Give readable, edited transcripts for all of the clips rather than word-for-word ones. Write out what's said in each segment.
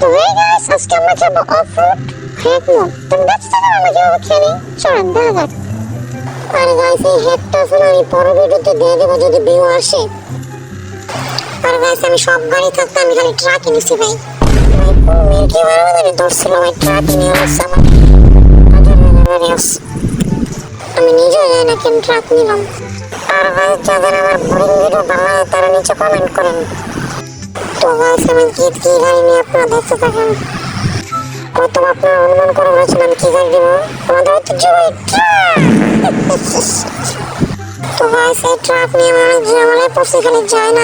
তো গাইস আজকে আমরা খেলবো অফ রোড হ্যাক মোড। তুমি দেখতে পারো আমরা কিভাবে খেলি, চলেন দেখা যাক। আর গাইস এই হ্যাকটা আসলে আমি পরের ভিডিওতে দিয়ে দেবো যদি ভিউ আসে। আর গাইস আমি সব গাড়ি থাকতে আমি খালি ট্রাকে নিছি ভাই। মিল্কি বারবাদারি ধরছিল ভাই, ট্রাকে নিয়ে আসছে আমার। আমি নিজেও জানি না কেন ট্রাক নিলাম। আর গাইস যাদের আমার বোরিং ভিডিও ভালো লাগে তারা নিচে কমেন্ট করেন। তো গাইস আমি কি গাড়ি নিয়ে আপনারা দেখতে থাকেন। হয়তো আপনারা অনুমান করে বলেছেন আমি কি গাড়ি দিব। আমাদের ঐতিহ্যবাহী ট্রাক। তো গাইস এই ট্রাক নিয়ে আমি অনেক ঝামেলায় পড়ছি, খালি যায় না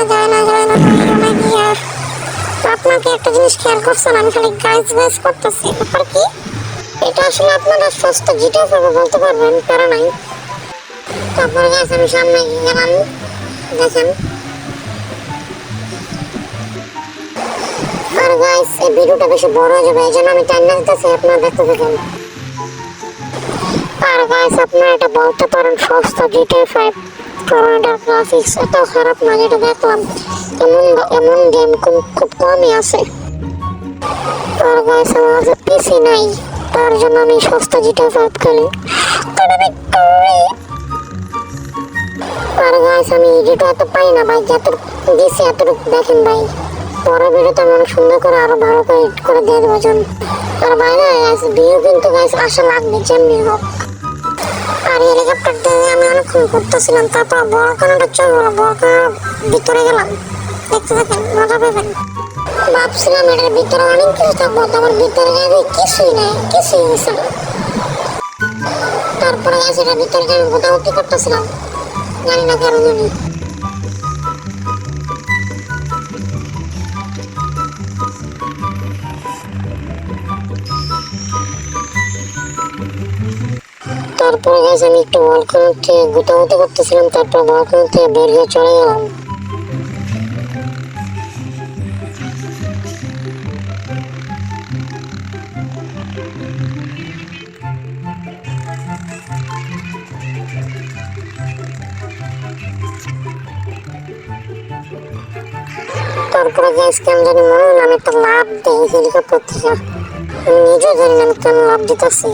গিয়ে। আপনাকে একটা জিনিস খেয়াল করছেন, আমি খালি গাইজ করতেছি। ব্যাপার কি এটা আসলে আপনারা সস্তা জিটিও করবো বলতে পারবেন, প্যারা নাই। তারপরে গাইস আমি সামনে গেলাম, দেখেন। আর গাইস এই ভিডিওটা বেশি বড় হয়ে যাবে, এই জন্য আমি টাইম দিতেছি, আপনারা দেখতে থাকেন। আর গাইস আপনারা এটা বলতে পারেন সস্তা জিটিএ 5, কারণ এটার গ্রাফিক্স এত খারাপ না। যেটা দেখলাম এমন গেম খুব কমই আছে। আর গাইস আমার কাছে পিসি নাই, তার জন্য আমি সস্তা জিটিএ 5 খেলি। আর গাইস আমি এডিট এত পাই না ভাই, যতটুকু দিয়েছি এতটুকু দেখেন ভাই। পরের ভিডিওতে আমি অনেক সুন্দর করে আরো ভালো করে এডিট করে দিয়ে দেবো জন। আর ভাই না গাইস ভিউ কিন্তু গাইস আশা লাগবে যেমনি হোক। আর হেলিকপ্টার দিয়ে আমি অনেকক্ষণ করতেছিলাম, তারপর বড়খানাটা চলে গেল, বড়খানার ভিতরে গেলাম। দেখতে থাকেন, মজা পাবেন। ভাবছিলাম এটার ভিতরে অনেক কিছু থাকবো, আমার ভিতরে গেলে কিছুই নেই, কিছুই হয়েছে না। তারপরে গাইস এটার ভিতরে আমি গোদামতি করতেছিলাম, জানি না কেন জানি। তারপরে গাইস আমি একটু বলখানা থেকে গুটাগুটি করতেছিলাম, তারপর বলখানা থেকে বের হয়ে চলে গেলাম। তারপরে গাইস কেন জানি মনে হলো আমি একটা লাভ দিই হেলিকপ্টার থেকে, আমি নিজেও জানি না আমি কেন লাভ দিতেছি।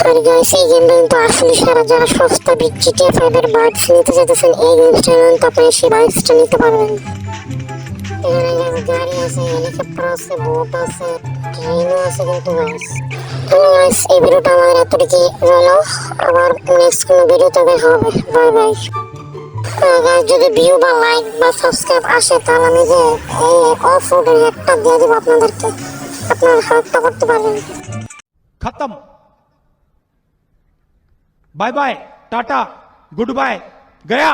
আর গাইস এই গেমটা কিন্তু আসলে সারা যারা সস্তা জিটিএ 5 এর বাইকস নিতে চাইতেছেন এই গেমসটা নেন, তারপরে সেই বাইকসটা নিতে পারবেন। এখানে গাড়ি আছে, হেলিকপ্টার আছে, বোট আছে, ট্রেনও আছে কিন্তু গাইস। গাইস এই ভিডিওটা আমাদের এতটুকু রইল, আবার নেক্সট কোনো ভিডিওতে দেখা হবে। Bye bye. গাইস যদি ভিউ বা লাইক বা সাবস্ক্রাইব আসে তাহলে আমি যে এই অফ রোডের একটা দিয়ে দেবো আপনাদেরকে, আপনারা হেল্পটা করতে পারবেন। खत्म। Bye bye, tata, goodbye, गया।